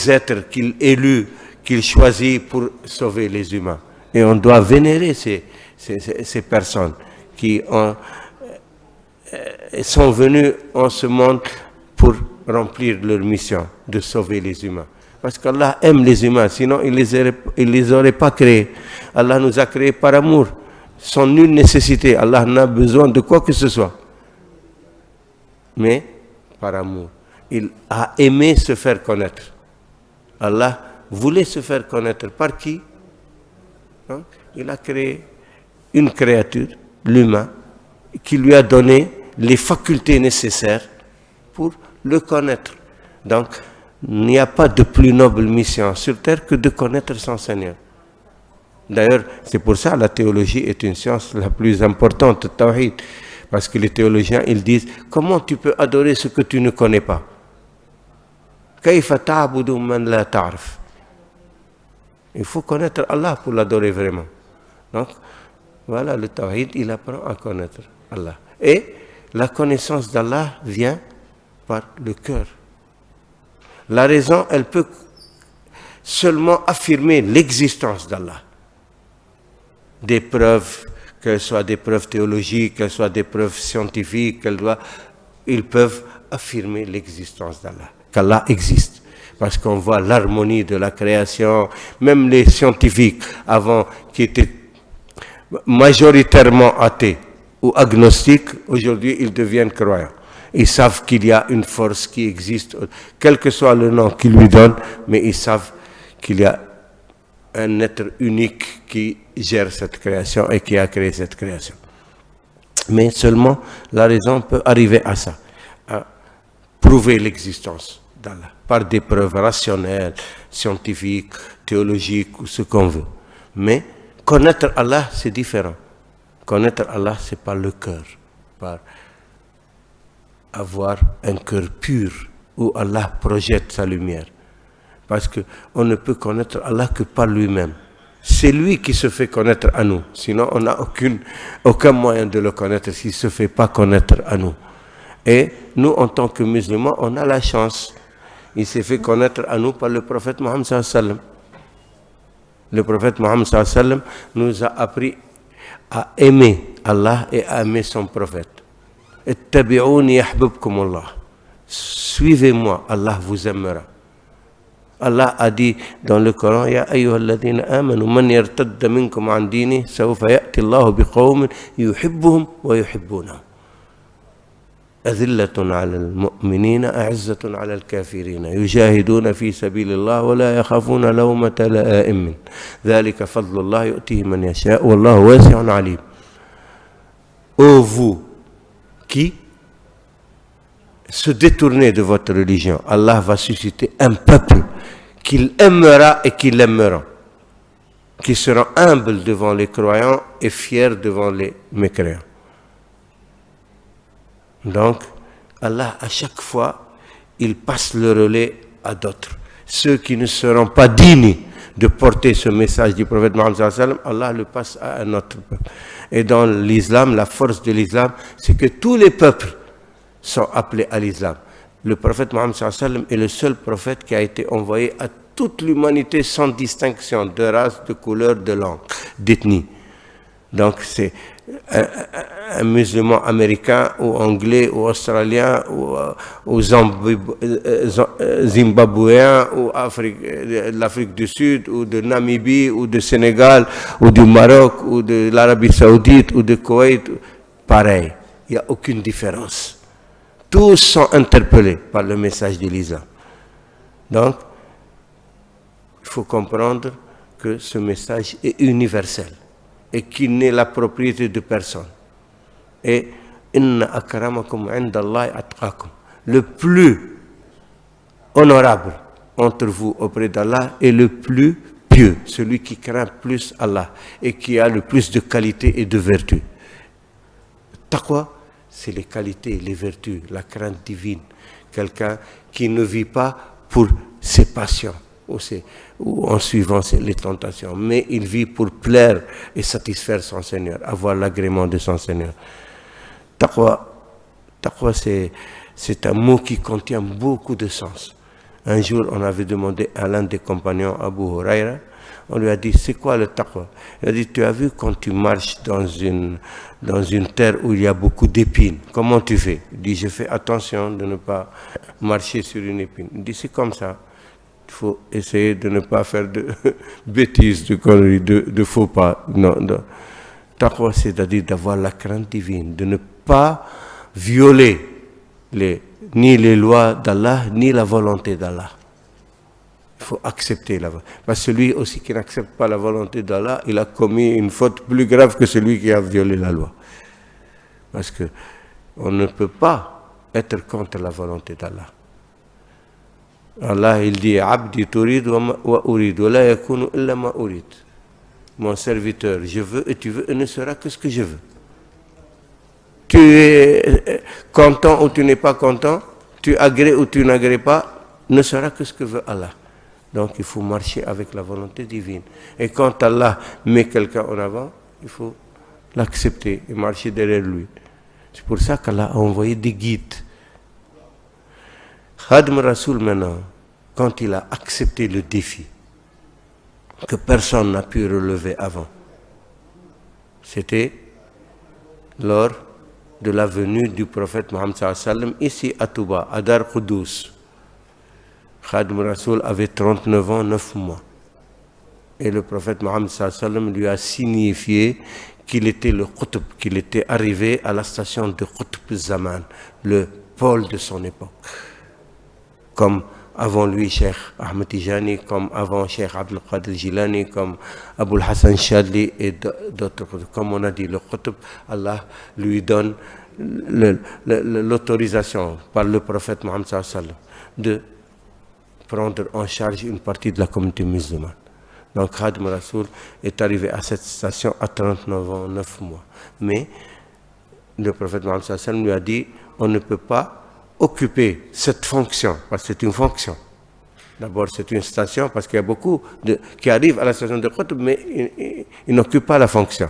êtres qu'il élu, qu'il choisit pour sauver les humains. Et on doit vénérer ces personnes qui sont venues en ce monde pour remplir leur mission de sauver les humains. Parce qu'Allah aime les humains, sinon il les aurait pas créés. Allah nous a créés par amour, sans nulle nécessité. Allah n'a besoin de quoi que ce soit, mais par amour. Il a aimé se faire connaître. Allah voulait se faire connaître par qui? Donc, il a créé une créature, l'humain, qui lui a donné les facultés nécessaires pour le connaître. Donc, il n'y a pas de plus noble mission sur terre que de connaître son Seigneur. D'ailleurs, c'est pour ça que la théologie est une science la plus importante, Tawhid. Parce que les théologiens, ils disent, comment tu peux adorer ce que tu ne connais pas? Kayfa ta'budu man la ta'rif? Il faut connaître Allah pour l'adorer vraiment. Donc, voilà, le Tawhid, il apprend à connaître Allah. Et la connaissance d'Allah vient par le cœur. La raison, elle peut seulement affirmer l'existence d'Allah. Des preuves, qu'elles soient des preuves théologiques, qu'elles soient des preuves scientifiques, ils peuvent affirmer l'existence d'Allah, qu'Allah existe. Parce qu'on voit l'harmonie de la création, même les scientifiques avant qui étaient majoritairement athées ou agnostiques, aujourd'hui ils deviennent croyants. Ils savent qu'il y a une force qui existe, quel que soit le nom qu'ils lui donnent, mais ils savent qu'il y a un être unique qui gère cette création et qui a créé cette création. Mais seulement la raison peut arriver à ça, à prouver l'existence d'Allah, par des preuves rationnelles, scientifiques, théologiques ou ce qu'on veut. Mais connaître Allah, c'est différent. Connaître Allah, c'est par le cœur, par avoir un cœur pur où Allah projette sa lumière. Parce qu'on ne peut connaître Allah que par lui-même. C'est lui qui se fait connaître à nous. Sinon, on n'a aucun moyen de le connaître s'il ne se fait pas connaître à nous. Et nous, en tant que musulmans, on a la chance. Il s'est fait connaître à nous par le prophète Mohammed sallallahu alayhi wa sallam. Le prophète Mohammed sallallahu alayhi wa sallam nous a appris à aimer Allah et à aimer son prophète. Ittabi'ouni yahbibkum Allah. Suivez-moi, Allah vous aimera. Allah a dit dans le Coran, Ya ayyuhalladhina amanu man yartadda minkum an dini sawfa ya'ti Allahu biqawmin yuhibbuhum wa yuhibbunahum. أذلة على المؤمنين أعزة على الكافرين يجاهدون في سبيل الله ولا يخافون لومة لائم ذلك فضل الله يؤتيه من يشاء والله واسع عليم. Ô vous qui se détournez de votre religion, Allah va susciter un peuple qu'il aimera et qui l'aimeront, qui seront humbles devant les croyants et fiers devant les mécréants. Donc, Allah, à chaque fois, il passe le relais à d'autres. Ceux qui ne seront pas dignes de porter ce message du prophète Mohammed sallallahu alayhi wa sallam, Allah le passe à un autre peuple. Et dans l'islam, la force de l'islam, c'est que tous les peuples sont appelés à l'islam. Le prophète Mohammed sallallahu alayhi wa sallam est le seul prophète qui a été envoyé à toute l'humanité sans distinction de race, de couleur, de langue, d'ethnie. Donc c'est un musulman américain ou anglais ou australien ou zimbabwéen ou l'Afrique du Sud ou de Namibie ou de Sénégal ou du Maroc ou de l'Arabie Saoudite ou de Koweït, pareil, il n'y a aucune différence. Tous sont interpellés par le message de l'islam. Donc, il faut comprendre que ce message est universel et qu'il n'est la propriété de personne. Et inna akramakum indallahi atqakum. Le plus honorable entre vous auprès d'Allah est le plus pieux, celui qui craint plus Allah et qui a le plus de qualité et de vertu. Taqwa, c'est les qualités, les vertus, la crainte divine. Quelqu'un qui ne vit pas pour ses passions ou en suivant les tentations, mais il vit pour plaire et satisfaire son Seigneur, avoir l'agrément de son Seigneur. Taqwa, c'est un mot qui contient beaucoup de sens. Un jour, on avait demandé à l'un des compagnons, Abu Huraira, On lui a dit, c'est quoi le taqwa? Il a dit, tu as vu quand tu marches dans une terre où il y a beaucoup d'épines, comment tu fais? Il dit, je fais attention de ne pas marcher sur une épine. Il dit, c'est comme ça. Il faut essayer de ne pas faire de bêtises, de conneries, de faux pas. Non. Taqwa, c'est-à-dire d'avoir la crainte divine, de ne pas violer ni les lois d'Allah, ni la volonté d'Allah. Il faut accepter la volonté. Parce que celui aussi qui n'accepte pas la volonté d'Allah, il a commis une faute plus grave que celui qui a violé la loi. Parce que on ne peut pas être contre la volonté d'Allah. Allah, il dit, Abdi turid wa urid, wa la yakunu illa ma urid. Mon serviteur, je veux et tu veux, et ne sera que ce que je veux. Tu es content ou tu n'es pas content, tu agrées ou tu n'agrées pas, ne sera que ce que veut Allah. Donc il faut marcher avec la volonté divine. Et quand Allah met quelqu'un en avant, il faut l'accepter et marcher derrière lui. C'est pour ça qu'Allah a envoyé des guides. Khadim Rasoul maintenant, quand il a accepté le défi que personne n'a pu relever avant, c'était lors de la venue du prophète Mohammed sallallahu alayhi wa sallam ici à Touba, à Dar Qudus. Khadim Rasoul avait 39 ans, 9 mois. Et le prophète Mohammed sallallahu alayhi wa sallam lui a signifié qu'il était le Qutb, qu'il était arrivé à la station de Qutb Zaman, le pôle de son époque. Comme avant lui Cheikh Ahmed Tijani, comme avant Cheikh Abdul Qadir Jilani, comme Aboul Hassan Chadli et d'autres. Comme on a dit, le Qutb, Allah lui donne l'autorisation par le prophète Mohammed sallallahu alayhi wa sallam de prendre en charge une partie de la communauté musulmane. Donc Khadim Rasoul est arrivé à cette station à 39 ans, 9 mois. Mais le prophète Mohammed sallallahu alayhi wa sallam lui a dit, on ne peut pas occuper cette fonction, parce que c'est une fonction. D'abord, c'est une station, parce qu'il y a beaucoup qui arrivent à la station de Qutb, mais ils n'occupent pas la fonction.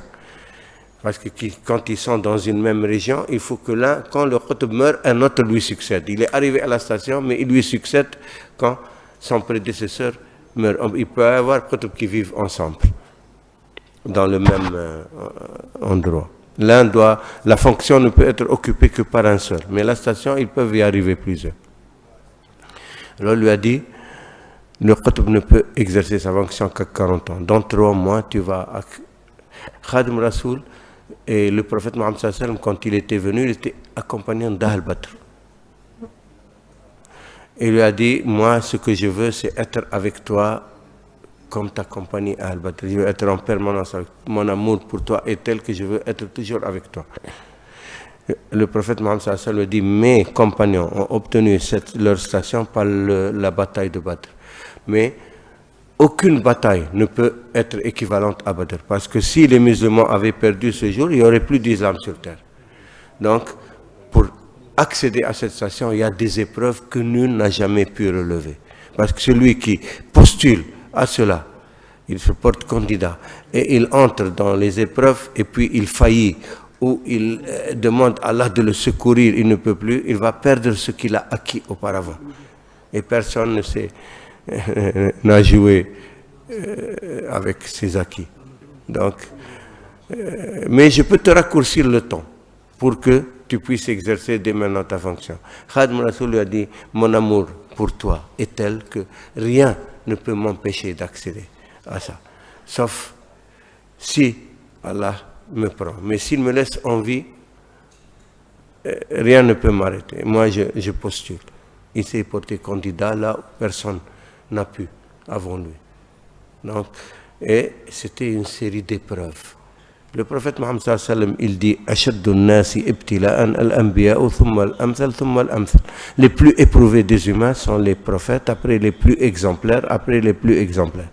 Parce que quand ils sont dans une même région, il faut que l'un, quand le Qutb meurt, un autre lui succède. Il est arrivé à la station, mais il lui succède quand son prédécesseur meurt. Il peut y avoir Qutb qui vivent ensemble, dans le même endroit. La fonction ne peut être occupée que par un seul, mais la station, ils peuvent y arriver plusieurs. Alors, il lui a dit, le Qutb ne peut exercer sa fonction qu'à 40 ans. Dans 3 mois, tu vas... Khadim Rasoul et le prophète Mohammed sallallahu alayhi wa sallam, quand il était venu, il était accompagnant d'Ahl Badr. Il lui a dit, moi, ce que je veux, c'est être avec toi comme ta compagnie à Al-Badr. Je veux être en permanence avec toi. Mon amour pour toi est tel que je veux être toujours avec toi. Le prophète Mohammed sallallahu alayhi wa sallam dit, mes compagnons ont obtenu leur station par la bataille de Badr. Mais aucune bataille ne peut être équivalente à Badr. Parce que si les musulmans avaient perdu ce jour, il n'y aurait plus d'islam sur terre. Donc, pour accéder à cette station, il y a des épreuves que nul n'a jamais pu relever. Parce que celui qui postule à cela, il se porte candidat et il entre dans les épreuves et puis il faillit ou il demande à Allah de le secourir, il ne peut plus, il va perdre ce qu'il a acquis auparavant. Et personne ne sait, n'a joué avec ses acquis. Donc, mais je peux te raccourcir le temps pour que tu puisses exercer dès maintenant ta fonction. Khadim Rasoul lui a dit, mon amour pour toi est tel que rien ne peut m'empêcher d'accéder à ça. Sauf si Allah me prend. Mais s'il me laisse en vie, rien ne peut m'arrêter. Moi, je postule. Il s'est porté candidat là où personne n'a pu avant lui. Donc, et c'était une série d'épreuves. Le prophète Mohammed sallallahu alayhi wa sallam, il dit, Ashaddu nasi ibtila'an al-anbiya'u thumma al-amthal thumma al-amthal. Les plus éprouvés des humains sont les prophètes, après les plus exemplaires, après les plus exemplaires.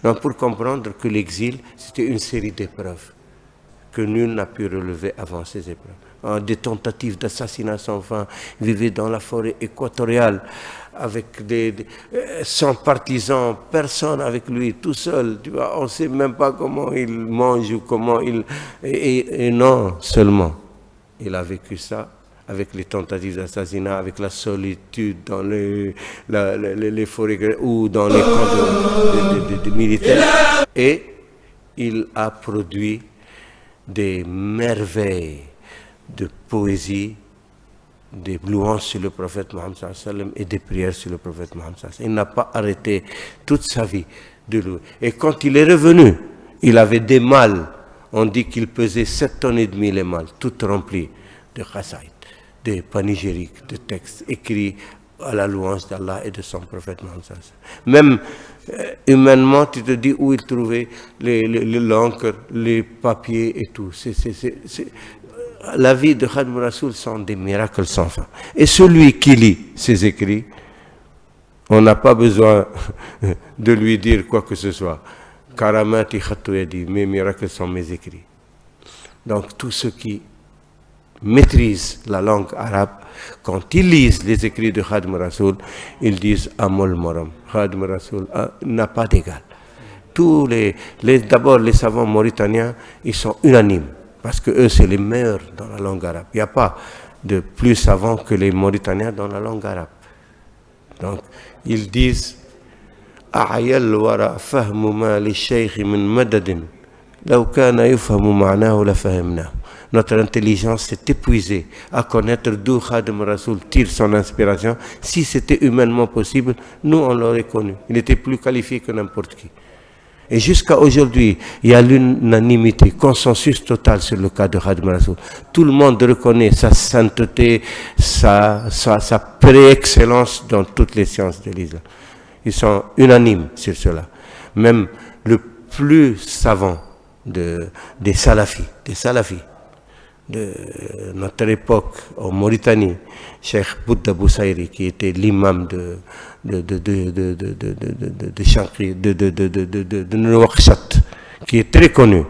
Donc pour comprendre que l'exil, c'était une série d'épreuves que nul n'a pu relever avant ces épreuves. Des tentatives d'assassinat sans fin, il vivait dans la forêt équatoriale avec sans partisans, personne avec lui, tout seul. Tu vois, on ne sait même pas comment il mange ou comment il... Et non seulement, il a vécu ça avec les tentatives d'assassinat, avec la solitude dans les forêts ou dans les camps militaire, et il a produit des merveilles de poésie, des louanges sur le prophète Mohammed sallallahu alayhi wa sallam et des prières sur le prophète Mohammed sallallahu alayhi wa sallam. Il n'a pas arrêté toute sa vie de louer. Et quand il est revenu, il avait des malles. On dit qu'il pesait 7 tonnes et demie les malles, toutes remplies de qasaïd, de panégyriques, de textes écrits à la louange d'Allah et de son prophète Mohammed sallallahu alayhi wa sallam. Même humainement, tu te dis où il trouvait l'encre, les papiers et tout. La vie de Khadim Rassoul sont des miracles sans fin. Et celui qui lit ses écrits, on n'a pas besoin de lui dire quoi que ce soit. Karamati khatou yadi, mes miracles sont mes écrits. Donc tous ceux qui maîtrisent la langue arabe, quand ils lisent les écrits de Khadim Rassoul, ils disent Amol Moram. Khadim Rassoul n'a pas d'égal. D'abord les savants mauritaniens, ils sont unanimes. Parce que eux, c'est les meilleurs dans la langue arabe. Il n'y a pas de plus savants que les Mauritaniens dans la langue arabe. Donc, ils disent A'yal wara fahmu ma li shaykh min madadin law kana yufhamu ma'nahu la fahimna. Notre intelligence s'est épuisée à connaître d'où Khadim Rassoul tire son inspiration. Si c'était humainement possible, nous, on l'aurait connu. Il était plus qualifié que n'importe qui. Et jusqu'à aujourd'hui, il y a l'unanimité, consensus total sur le cas de Khadim Rassoul. Tout le monde reconnaît sa sainteté, sa préexcellence dans toutes les sciences de l'islam. Ils sont unanimes sur cela. Même le plus savant des salafis de notre époque en Mauritanie, Cheikh Bouddha Boussaïri, qui était l'imam de Chankri, de Nouakchott, qui est très connu.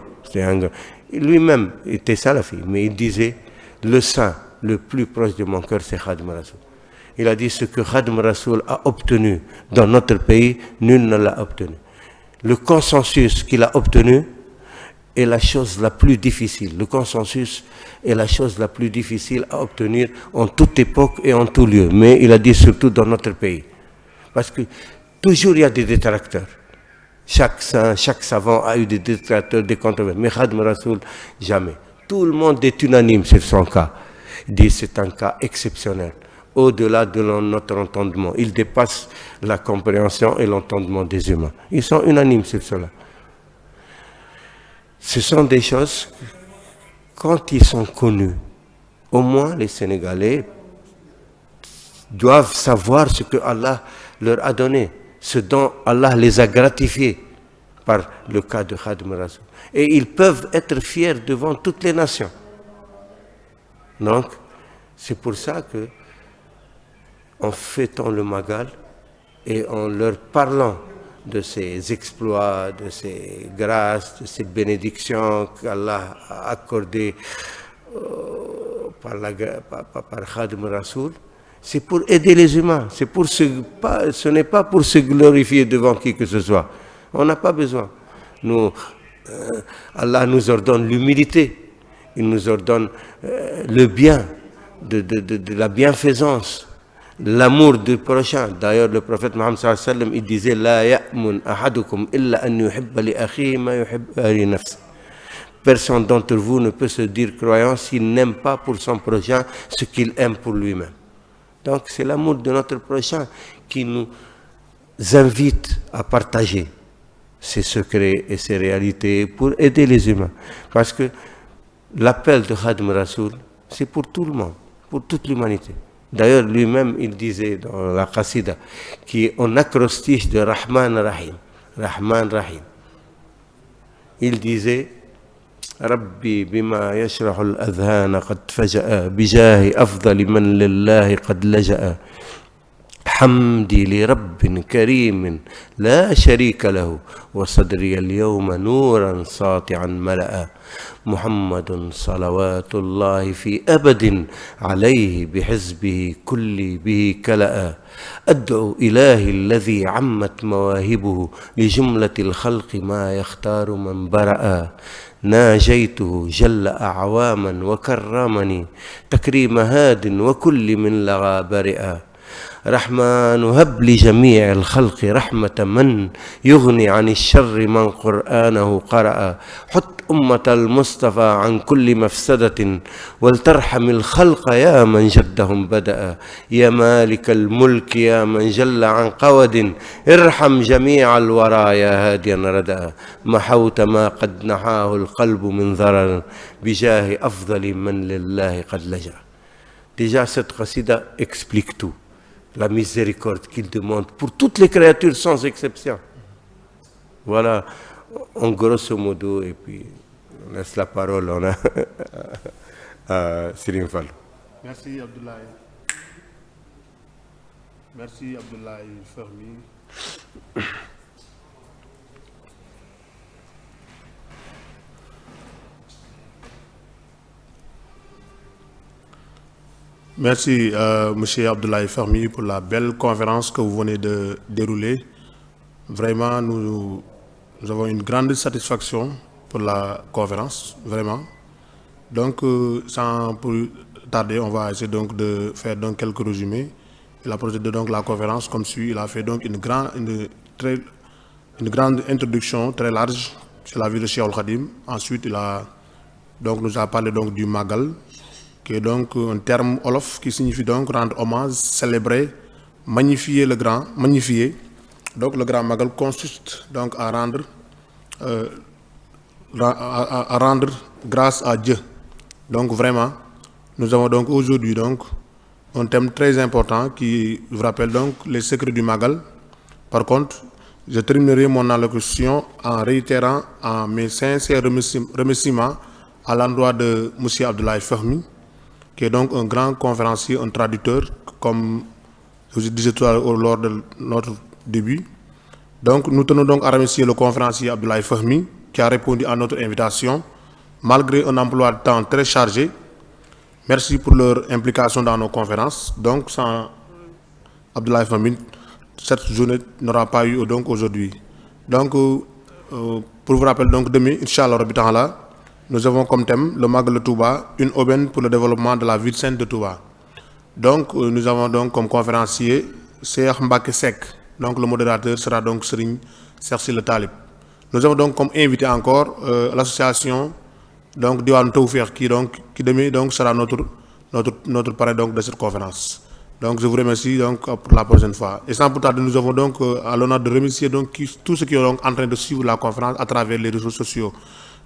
Lui-même était salafi, mais il disait le saint le plus proche de mon cœur, c'est Khadim Rassoul. Il a dit ce que Khadim Rassoul a obtenu dans notre pays, nul ne l'a obtenu. Le consensus qu'il a obtenu est la chose la plus difficile. Le consensus est la chose la plus difficile à obtenir en toute époque et en tout lieu. Mais il a dit surtout dans notre pays. Parce que toujours il y a des détracteurs. Chaque saint, chaque savant a eu des détracteurs, des controverses. Mais Khadim Rassoul, jamais. Tout le monde est unanime sur son cas. Il dit c'est un cas exceptionnel. Au-delà de notre entendement. Il dépasse la compréhension et l'entendement des humains. Ils sont unanimes sur cela. Ce sont des choses, quand ils sont connus, au moins les Sénégalais doivent savoir ce que Allah leur a donné, ce dont Allah les a gratifiés par le cas de Khadim Rassoul. Et ils peuvent être fiers devant toutes les nations. Donc, c'est pour ça que, en fêtant le Magal et en leur parlant de ces exploits, de ces grâces, de ces bénédictions qu'Allah a accordées par Khadim Rassoul, c'est pour aider les humains. Ce n'est pas pour se glorifier devant qui que ce soit. On n'a pas besoin. Allah nous ordonne l'humilité. Il nous ordonne le bien, de la bienfaisance, l'amour du prochain. D'ailleurs, le prophète Mohammed sallallahu alayhi wa sallam, il disait La ya'mun ahadukum illa an yuhibba li akhihi ma yuhibba li nafsi. Personne d'entre vous ne peut se dire croyant s'il n'aime pas pour son prochain ce qu'il aime pour lui-même. Donc, c'est l'amour de notre prochain qui nous invite à partager ses secrets et ses réalités pour aider les humains. Parce que l'appel de Khadim Rassoul, c'est pour tout le monde, pour toute l'humanité. D'ailleurs, lui-même, il disait dans la Qasida, qui est en acrostiche de Rahman Rahim. Rahman Rahim. Il disait Rabbi bima yashrahu al-adhana qad faja'a bijahi afdali man lillahi qad laja'a. حمدي لرب كريم لا شريك له وصدري اليوم نورا ساطعا ملأ محمد صلوات الله في أبد عليه بحزبه كل به كلأ أدعو إلهي الذي عمت مواهبه لجملة الخلق ما يختار من برأ ناجيته جل أعواما وكرمني تكريم هاد وكل من لغى برئا رحمن هب لجميع الخلق رحمة من يغني عن الشر من قرآنه قرأ حط أمة المصطفى عن كل مفسدة ولترحم الخلق يا من جدهم بدأ يا مالك الملك يا من جل عن قود ارحم جميع الورى يا هاديا ردأ محوت ما قد نحاه القلب من ضرر بجاه أفضل من لله قد لجأ. Déjà cette qasida explique tout, la miséricorde qu'il demande pour toutes les créatures sans exception. Voilà, en grosso modo, et puis on laisse la parole à Serigne Fallou. Merci Abdoulaye. Merci Abdoulaye Fahmi. Merci Monsieur Abdoulaye Fahmi pour la belle conférence que vous venez de dérouler. Vraiment, nous avons une grande satisfaction pour la conférence, vraiment. Donc, sans plus tarder, on va essayer donc de faire donc quelques résumés. Il a procédé donc la conférence comme suit. Il a fait donc une grande introduction très large sur la vie de Cheikh Al-Khadim. Ensuite, nous a parlé donc du Magal, qui est donc un terme olof qui signifie donc rendre hommage, célébrer, magnifier le grand, magnifier. Donc le grand Magal consiste donc à rendre grâce à Dieu. Donc vraiment, nous avons donc aujourd'hui donc un thème très important qui vous rappelle donc les secrets du Magal. Par contre, je terminerai mon allocution en réitérant mes sincères remerciements à l'endroit de M. Abdoulaye Fahmi, qui est donc un grand conférencier, un traducteur, comme je vous disais tout à l'heure lors de notre début. Donc, nous tenons donc à remercier le conférencier Abdoulaye Fahmi, qui a répondu à notre invitation, malgré un emploi de temps très chargé. Merci pour leur implication dans nos conférences. Donc, sans Abdoulaye Fahmi, cette journée n'aura pas eu donc aujourd'hui. Donc, pour vous rappeler, donc demain, Inch'Allah Rabbi Ta'ala, nous avons comme thème le Magal de Touba, une aubaine pour le développement de la ville sainte de Touba. Donc, nous avons donc comme conférencier Cheikh Mbacké Seck. Donc, le modérateur sera donc Serigne Cheikh Le Talib. Nous avons donc comme invité encore l'association donc Diwan Tawfekh qui demain donc sera notre parrain donc de cette conférence. Donc, je vous remercie donc pour la prochaine fois. Et sans plus tarder, nous avons donc à l'honneur de remercier donc tous ceux qui sont donc en train de suivre la conférence à travers les réseaux sociaux.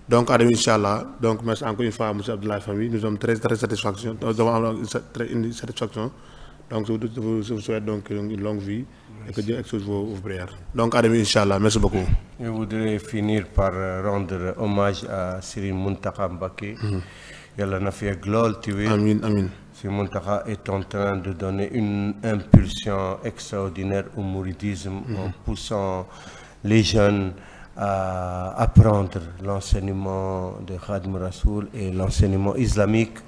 Donc, Adam Inch'Allah, donc merci encore une fois à M. Abdoulaye Fahmi. Nous sommes très satisfaction. Nous avons une satisfaction. Donc, je vous souhaite donc une longue vie et que Dieu exauce vos prières. Donc, Adam Inch'Allah, merci beaucoup. Je voudrais finir par rendre hommage à Serigne Mountakha Mbacké. Yalla na fi gloire, tu vois. Amin, amin. Serigne Mountakha est en train de donner une impulsion extraordinaire au mouridisme en poussant les jeunes à apprendre l'enseignement de Khadim Rassoul et l'enseignement islamique.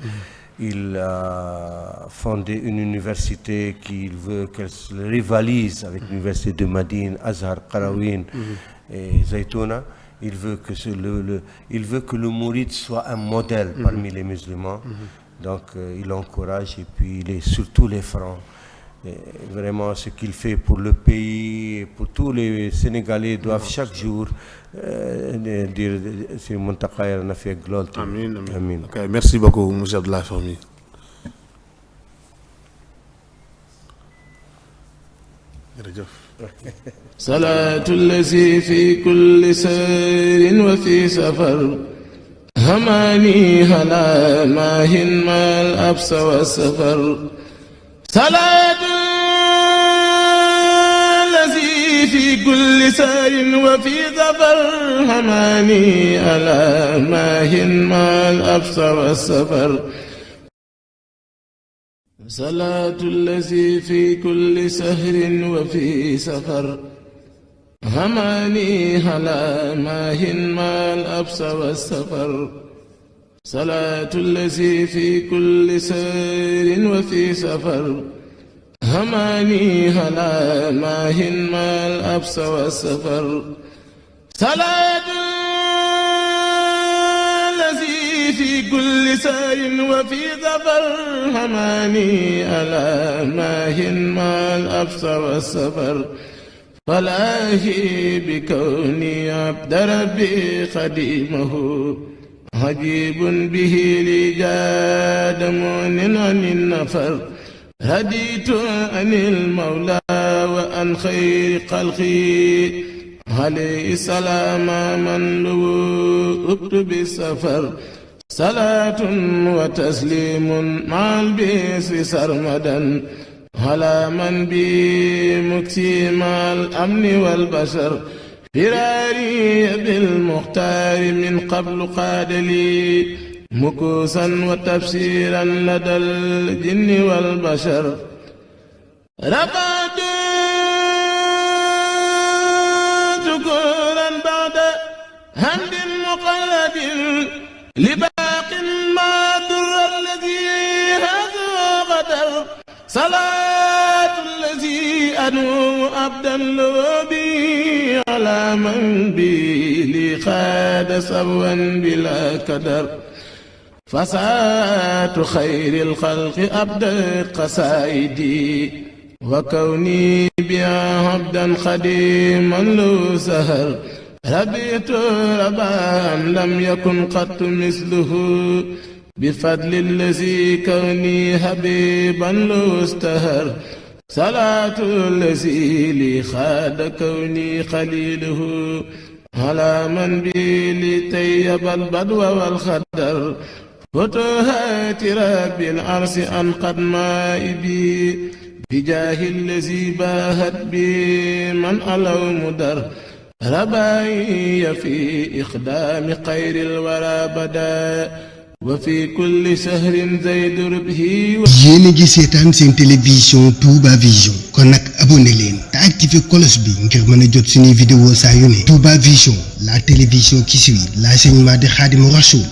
Il a fondé une université qu'il veut qu'elle rivalise avec l'université de Madine, Azhar, Qarawin et Zaytouna. Il veut que le mouride soit un modèle parmi les musulmans. Donc il encourage et puis il est sur tous les fronts. Et vraiment, ce qu'il fait pour le pays, et pour tous les Sénégalais doivent chaque jour dire c'est Mountakha Yalla na fi gloire. Amin, amin. Amin. Okay, merci beaucoup, M. Abdoulaye Fahmi. صلاة الذي في كل سير وفي سفر هماني هلا ماهن ما الأبس والسفر صلاة الذي في كل سير وفي سفر هماني هلا ماهن ما الأبس والسفر صلاة الذي في كل سهر وفي سفر هماني هلا ماهن ما الأبس والسفر صلاة الذي في كل سهر وفي سفر هماني هلا ماهن ما الأبس والسفر صلاة الذي في كل سار وفي ظفر هماني ألا ماهن ما الأبس والسفر فلاهي بكوني عبد ربي خديمه عجيب به لي جاد مؤن عن النفر هديت عن المولى وعن خير خلقي عليه السلام من لوؤت بالسفر صلاة وتسليم مع البيس سرمدا على من بي مكسيم الأمن والبشر فراري بالمختار من قبل قاد لي مكوسا وتفسيرا لدى الجن والبشر رفعت شكورا بعد هند مقلد لباق ما در الذي هذا غدر صلاة الذي أنو أبدا لوبي على من بي لي خاد سوا بلا كدر فساة خير الخلق أبدا قصائدي وكوني بها عبدا خديما له سهر ربيت ربا لم يكن قط مثله بفضل الذي كوني حبيبا له استهر صلاة الذي لي خاد كوني خليله على من بي لطيب البدو والخدر فتوهات رب العرش أنقذ مائبي بجاه الذي باهت بي من ألو مدر رباي في إخدام خير الورى بدا وفي كل شهر زيد ربه yéen a ngi seetaan seen télévision Touba Vision kon nag abonné leen te activé cloche bi ngir mën a jot suñuy vidéo saa yu ne Touba Vision la télévision qui suit l'enseignement de Khadimou Rassoul